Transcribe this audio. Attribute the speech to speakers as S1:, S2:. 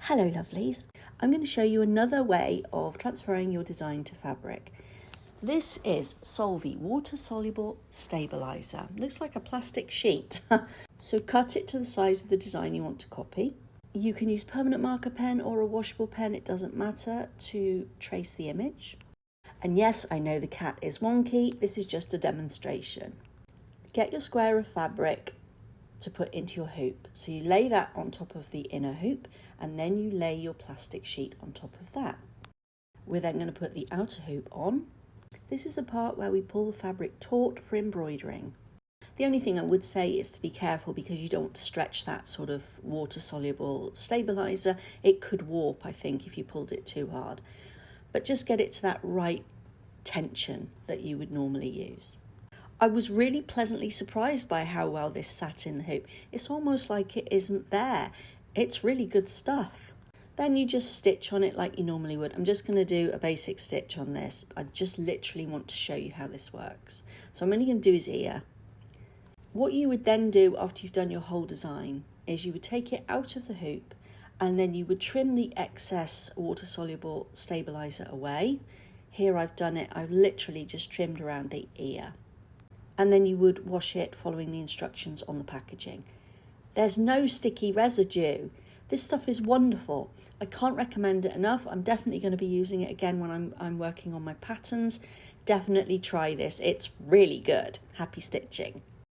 S1: Hello lovelies, I'm going to show you another way of transferring your design to fabric. This is Solvy Water Soluble Stabiliser. Looks like a plastic sheet. So cut it to the size of the design you want to copy. You can use permanent marker pen or a washable pen, it doesn't matter, to trace the image. And yes, I know the cat is wonky, this is just a demonstration. Get your square of fabric to put into your hoop. So you lay that on top of the inner hoop and then you lay your plastic sheet on top of that. We're then going to put the outer hoop on. This is the part where we pull the fabric taut for embroidering. The only thing I would say is to be careful because you don't want to stretch that sort of water soluble stabiliser. It could warp, I think, if you pulled it too hard. But just get it to that right tension that you would normally use. I was really pleasantly surprised by how well this sat in the hoop. It's almost like it isn't there. It's really good stuff. Then you just stitch on it like you normally would. I'm just going to do a basic stitch on this. I just literally want to show you how this works. So I'm only going to do his ear. What you would then do after you've done your whole design is you would take it out of the hoop and then you would trim the excess water-soluble stabiliser away. Here I've done it. I've literally just trimmed around the ear. And then you would wash it following the instructions on the packaging. There's no sticky residue. This stuff is wonderful. I can't recommend it enough. I'm definitely going to be using it again when I'm working on my patterns. Definitely try this. It's really good. Happy stitching.